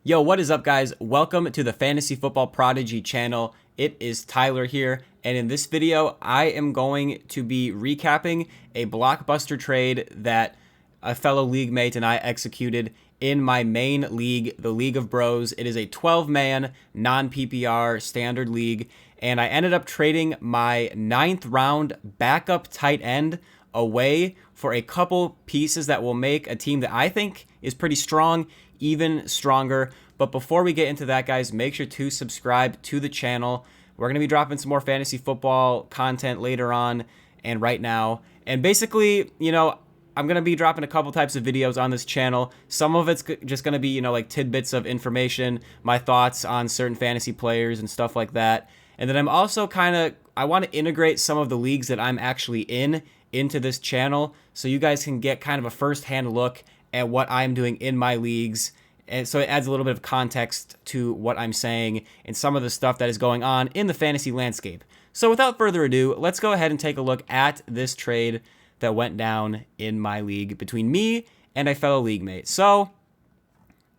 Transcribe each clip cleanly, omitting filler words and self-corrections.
Yo, what is up, guys? Welcome to the Fantasy Football Prodigy channel. It is Tyler here, and in this video, I am going to be recapping a blockbuster trade that a fellow league mate and I executed in my main league, the League of Bros. It is a 12-man, non-PPR standard league, and I ended up trading my 9th round backup tight end away for a couple pieces that will make a team that I think is pretty strong even stronger. But before we get into that, guys, make sure to subscribe to the channel. We're going to be dropping some more fantasy football content later on and right now. And basically, I'm going to be dropping a couple types of videos on this channel. Some of it's just going to be, like tidbits of information, my thoughts on certain fantasy players and stuff like that. And then I'm also I want to integrate some of the leagues that I'm actually in into this channel so you guys can get kind of a first-hand look at what I'm doing in my leagues. And so it adds a little bit of context to what I'm saying and some of the stuff that is going on in the fantasy landscape. So without further ado, let's go ahead and take a look at this trade that went down in my league between me and a fellow league mate. So,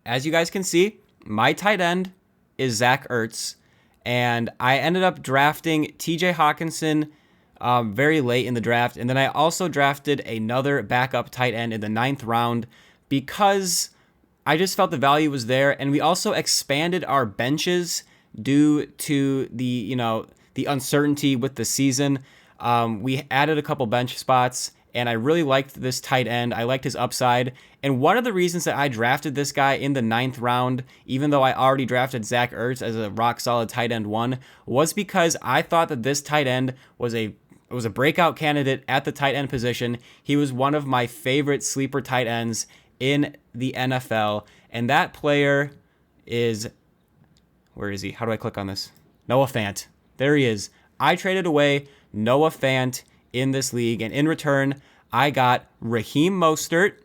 as you guys can see, my tight end is Zach Ertz, and I ended up drafting TJ Hawkinson very late in the draft, and then I also drafted another backup tight end in the 9th round because I just felt the value was there, and we also expanded our benches due to the uncertainty with the season. We added a couple bench spots, and I really liked this tight end. I liked his upside, and one of the reasons that I drafted this guy in the 9th round, even though I already drafted Zach Ertz as a rock-solid tight end 1, was because I thought that this tight end was a breakout candidate at the tight end position. He was one of my favorite sleeper tight ends in the NFL, and that player is, where is he? How do I click on this? Noah Fant. There he is. I traded away Noah Fant in this league, and in return, I got Raheem Mostert,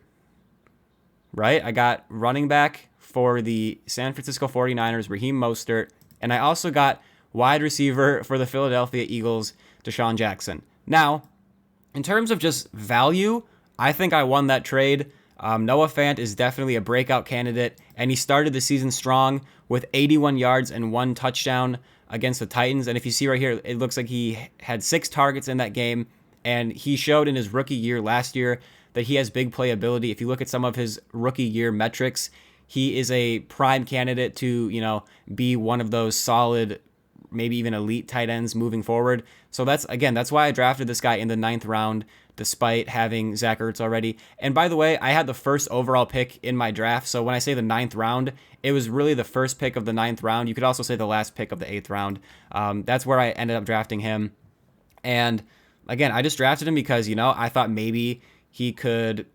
right? I got running back for the San Francisco 49ers, Raheem Mostert, and I also got wide receiver for the Philadelphia Eagles, Deshaun Jackson. Now, in terms of just value, I think I won that trade. Noah Fant is definitely a breakout candidate, and he started the season strong with 81 yards and 1 touchdown against the Titans. And if you see right here, it looks like he had 6 targets in that game, and he showed in his rookie year last year that he has big playability. If you look at some of his rookie year metrics, he is a prime candidate to, be one of those solid, maybe even elite tight ends moving forward. So that's why I drafted this guy in the 9th round, despite having Zach Ertz already. And by the way, I had the first overall pick in my draft. So when I say the 9th round, it was really the first pick of the 9th round. You could also say the last pick of the 8th round. That's where I ended up drafting him. And again, I just drafted him because, I thought maybe he could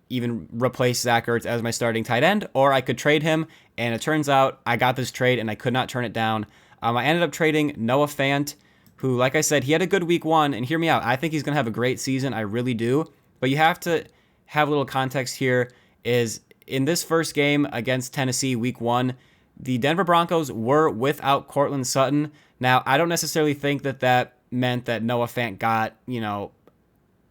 even replace Zach Ertz as my starting tight end, or I could trade him. And it turns out I got this trade and I could not turn it down. I ended up trading Noah Fant, who, like I said, he had a good week 1, and hear me out, I think he's going to have a great season, I really do, but you have to have a little context here, is in this first game against Tennessee week 1, the Denver Broncos were without Courtland Sutton. Now, I don't necessarily think that meant that Noah Fant got,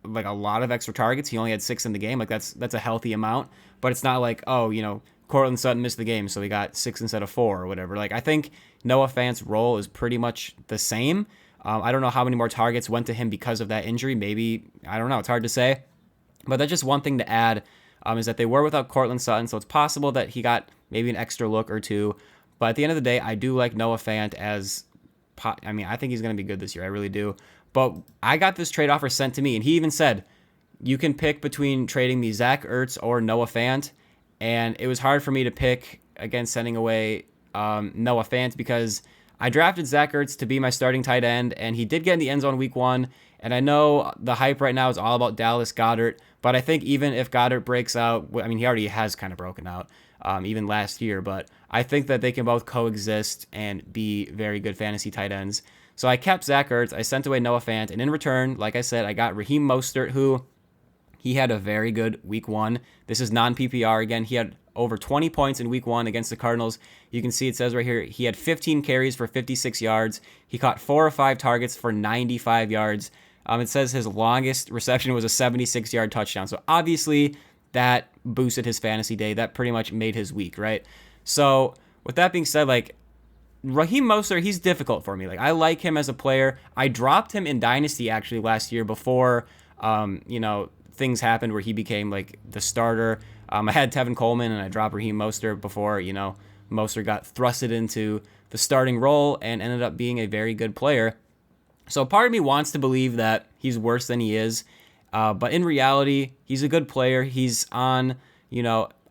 like a lot of extra targets. He only had 6 in the game, like that's a healthy amount, but it's not like, Courtland Sutton missed the game, so he got 6 instead of 4 or whatever. Like, I think Noah Fant's role is pretty much the same. I don't know how many more targets went to him because of that injury. Maybe, I don't know. It's hard to say. But that's just one thing to add, is that they were without Courtland Sutton, so it's possible that he got maybe an extra look or two. But at the end of the day, I do like Noah Fant I think he's going to be good this year. I really do. But I got this trade offer sent to me, and he even said, you can pick between trading me Zach Ertz or Noah Fant. And it was hard for me to pick against sending away Noah Fant because I drafted Zach Ertz to be my starting tight end, and he did get in the end zone week 1. And I know the hype right now is all about Dallas Goedert, but I think even if Goedert breaks out, he already has kind of broken out, even last year, but I think that they can both coexist and be very good fantasy tight ends. So I kept Zach Ertz, I sent away Noah Fant, and in return, like I said, I got Raheem Mostert, who he had a very good week 1. This is non-PPR again. He had over 20 points in week 1 against the Cardinals. You can see it says right here, he had 15 carries for 56 yards. He caught 4 or 5 targets for 95 yards. It says his longest reception was a 76-yard touchdown. So obviously that boosted his fantasy day. That pretty much made his week, right? So with that being said, like, Raheem Mostert, he's difficult for me. Like, I like him as a player. I dropped him in Dynasty actually last year before, things happened where he became like the starter. I had Tevin Coleman and I dropped Raheem Mostert before, Mostert got thrusted into the starting role and ended up being a very good player. So part of me wants to believe that he's worse than he is. But in reality, he's a good player. He's on,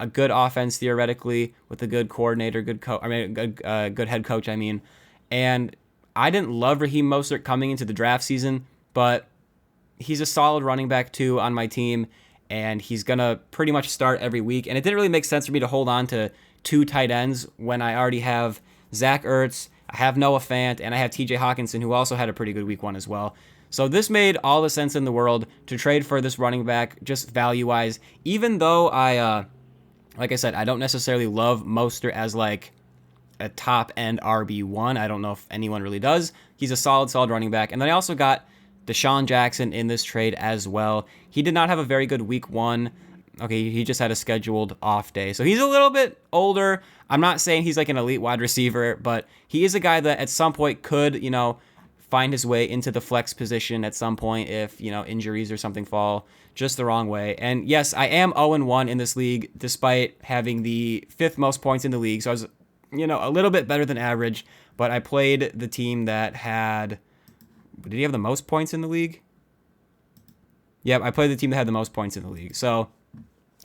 a good offense theoretically with a good coordinator, good head coach. And I didn't love Raheem Mostert coming into the draft season, but he's a solid running back too on my team, and he's gonna pretty much start every week. And it didn't really make sense for me to hold on to 2 tight ends when I already have Zach Ertz, I have Noah Fant, and I have TJ Hawkinson, who also had a pretty good week 1 as well. So this made all the sense in the world to trade for this running back, just value-wise. Even though like I said, I don't necessarily love Mostert as like a top-end RB1. I don't know if anyone really does. He's a solid running back. And then I also got Deshaun Jackson in this trade as well. He did not have a very good week 1. Okay, he just had a scheduled off day. So he's a little bit older. I'm not saying he's like an elite wide receiver, but he is a guy that at some point could, find his way into the flex position at some point if, injuries or something fall just the wrong way. And yes, I am 0-1 in this league despite having the 5th most points in the league. So I was, a little bit better than average, but I played the team that had, did he have the most points in the league? Yep, I played the team that had the most points in the league. So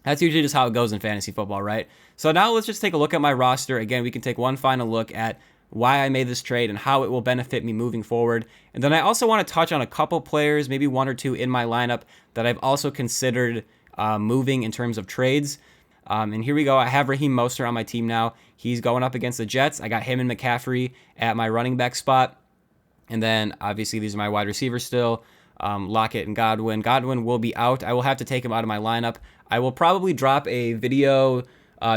that's usually just how it goes in fantasy football, right? So now let's just take a look at my roster. Again, we can take one final look at why I made this trade and how it will benefit me moving forward. And then I also want to touch on a couple players, maybe 1 or 2 in my lineup that I've also considered moving in terms of trades. And here we go. I have Raheem Mostert on my team now. He's going up against the Jets. I got him and McCaffrey at my running back spot. And then obviously these are my wide receivers still. Lockett and Godwin. Godwin will be out. I will have to take him out of my lineup. I will probably drop a video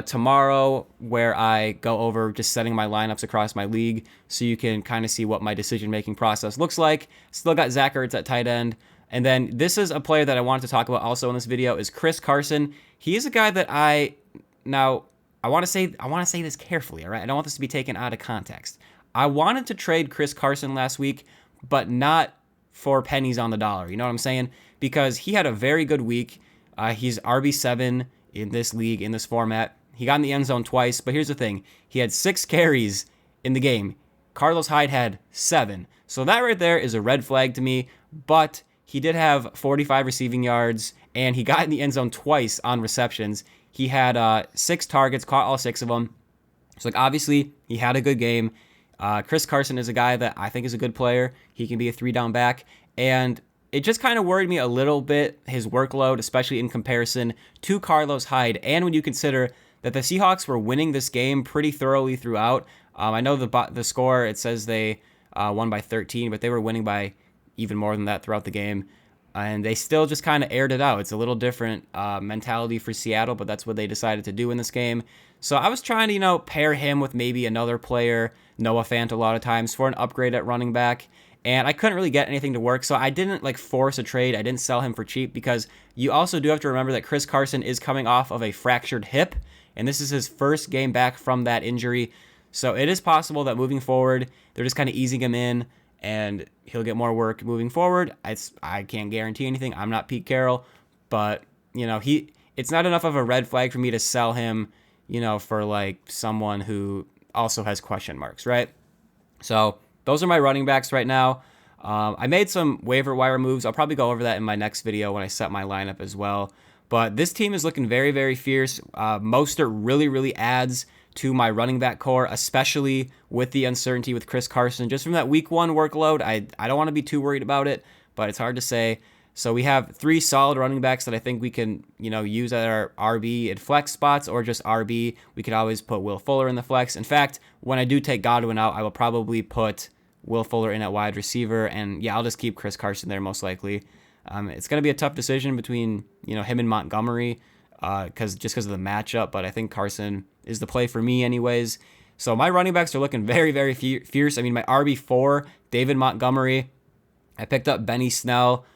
tomorrow where I go over just setting my lineups across my league so you can kind of see what my decision-making process looks like. Still got Zach Ertz at tight end. And then this is a player that I wanted to talk about also in this video is Chris Carson. He is a guy that I want to say this carefully, all right? I don't want this to be taken out of context. I wanted to trade Chris Carson last week, but not for pennies on the dollar. You know what I'm saying? Because he had a very good week. He's RB7 in this league, in this format. He got in the end zone twice, but here's the thing. He had 6 carries in the game. Carlos Hyde had 7. So that right there is a red flag to me, but he did have 45 receiving yards, and he got in the end zone twice on receptions. He had 6 targets, caught all 6 of them. So like obviously, he had a good game. Chris Carson is a guy that I think is a good player. He can be a 3-down back, and it just kind of worried me a little bit, his workload, especially in comparison to Carlos Hyde. And when you consider that the Seahawks were winning this game pretty thoroughly throughout. I know the score, it says they won by 13, but they were winning by even more than that throughout the game. And they still just kind of aired it out. It's a little different mentality for Seattle, but that's what they decided to do in this game. So I was trying to, pair him with maybe another player, Noah Fant a lot of times, for an upgrade at running back. And I couldn't really get anything to work, so I didn't force a trade. I didn't sell him for cheap because you also do have to remember that Chris Carson is coming off of a fractured hip, and this is his first game back from that injury. So it is possible that moving forward, they're just kind of easing him in, and he'll get more work moving forward. I can't guarantee anything. I'm not Pete Carroll, but it's not enough of a red flag for me to sell him, for someone who also has question marks, right? So those are my running backs right now. I made some waiver wire moves. I'll probably go over that in my next video when I set my lineup as well. But this team is looking very, very fierce. Mostert really, really adds to my running back core, especially with the uncertainty with Chris Carson. Just from that week 1 workload, I don't want to be too worried about it, but it's hard to say. So we have 3 solid running backs that I think we can, use at our RB and flex spots, or just RB. We could always put Will Fuller in the flex. In fact, when I do take Godwin out, I will probably put Will Fuller in at wide receiver, and I'll just keep Chris Carson there most likely. It's going to be a tough decision between, him and Montgomery, because of the matchup, but I think Carson is the play for me anyways. So my running backs are looking very, very fierce. I mean, my RB4, David Montgomery. I picked up Benny Snell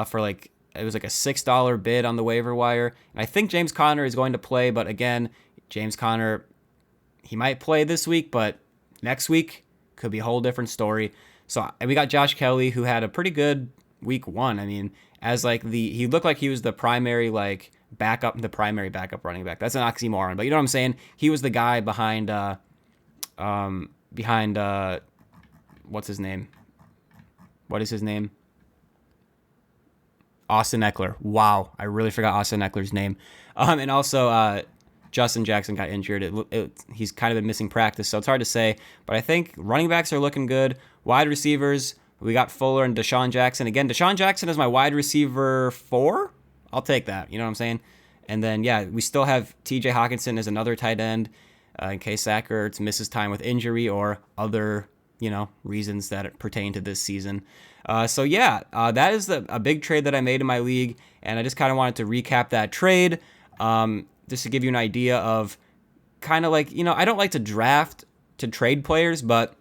for it was a $6 bid on the waiver wire. And I think James Conner is going to play, but again, James Conner, he might play this week, but next week could be a whole different story. So, and we got Josh Kelly, who had a pretty good week 1. I mean, as like he looked like he was the primary primary backup running back. That's an oxymoron, but you know what I'm saying? He was the guy behind what's his name? What is his name? Austin Eckler. Wow, I really forgot Austin Eckler's name. And also Justin Jackson got injured. He's kind of been missing practice, so it's hard to say. But I think running backs are looking good. Wide receivers, we got Fuller and Deshaun Jackson. Again, Deshaun Jackson is my wide receiver 4. I'll take that. You know what I'm saying? And then, yeah, we still have TJ Hawkinson as another tight end in case Zach Ertz misses time with injury or other, reasons that pertain to this season. So, yeah, that is a big trade that I made in my league, and I just kind of wanted to recap that trade just to give you an idea of kind of like, I don't like to draft to trade players, but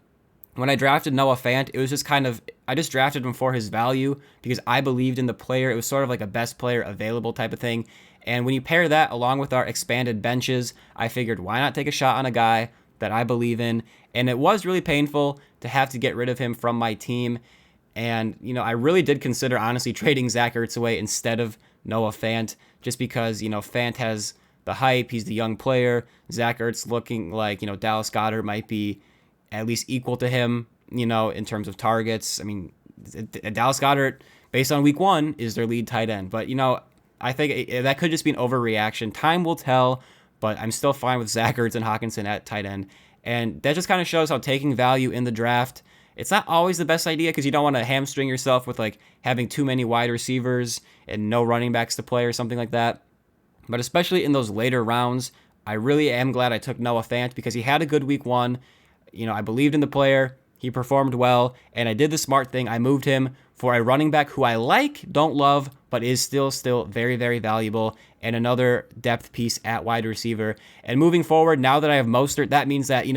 when I drafted Noah Fant, it was just I just drafted him for his value because I believed in the player. It was sort of like a best player available type of thing. And when you pair that along with our expanded benches, I figured why not take a shot on a guy that I believe in. And it was really painful to have to get rid of him from my team. And, I really did consider honestly trading Zach Ertz away instead of Noah Fant just because, Fant has the hype. He's the young player. Zach Ertz looking like, Dallas Goedert might be at least equal to him, in terms of targets. I mean, Dallas Goedert, based on week 1, is their lead tight end. But, I think that could just be an overreaction. Time will tell, but I'm still fine with Zach Ertz and Hawkinson at tight end. And that just kind of shows how taking value in the draft, it's not always the best idea because you don't want to hamstring yourself with like having too many wide receivers and no running backs to play or something like that. But especially in those later rounds, I really am glad I took Noah Fant because he had a good week 1. I believed in the player. He performed well, and I did the smart thing. I moved him for a running back who I don't love, but is still very, very valuable, and another depth piece at wide receiver. And moving forward, now that I have Mostert, that means that,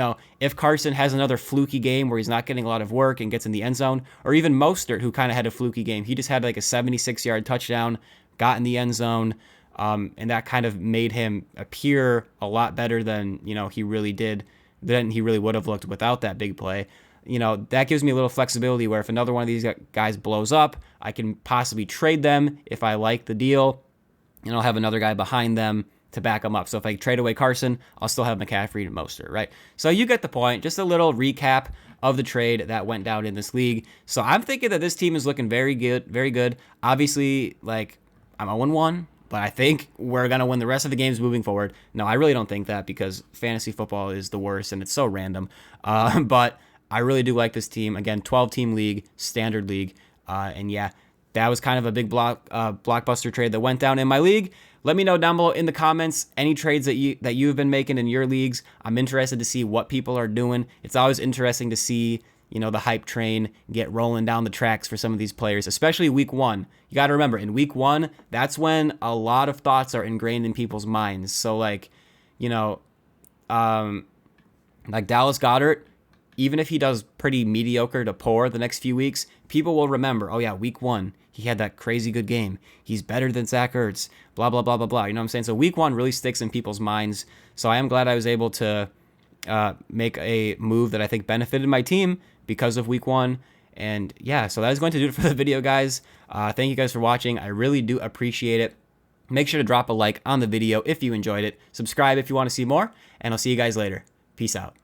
if Carson has another fluky game where he's not getting a lot of work and gets in the end zone, or even Mostert, who kind of had a fluky game, he just had like a 76-yard touchdown, got in the end zone, and that kind of made him appear a lot better than, he really did, than he really would have looked without that big play. That gives me a little flexibility where if another one of these guys blows up, I can possibly trade them if I like the deal, and I'll have another guy behind them to back them up. So if I trade away Carson, I'll still have McCaffrey and Mostert, right? So you get the point. Just a little recap of the trade that went down in this league. So I'm thinking that this team is looking very good, very good. Obviously, like, I'm 0-1. But I think we're going to win the rest of the games moving forward. No, I really don't think that because fantasy football is the worst and it's so random. But I really do like this team. Again, 12-team league, standard league. And yeah, that was kind of a big blockbuster trade that went down in my league. Let me know down below in the comments any trades that you've been making in your leagues. I'm interested to see what people are doing. It's always interesting to see the hype train get rolling down the tracks for some of these players, especially week 1. You got to remember, in week 1, that's when a lot of thoughts are ingrained in people's minds. So, like, like Dallas Goedert, even if he does pretty mediocre to poor the next few weeks, people will remember, oh, yeah, week 1, he had that crazy good game. He's better than Zach Ertz, blah, blah, blah, blah, blah. You know what I'm saying? So week 1 really sticks in people's minds. So I am glad I was able to make a move that I think benefited my team because of week 1. And yeah, so that is going to do it for the video, guys. Thank you guys for watching. I really do appreciate it. Make sure to drop a like on the video if you enjoyed it. Subscribe if you want to see more, and I'll see you guys later. Peace out.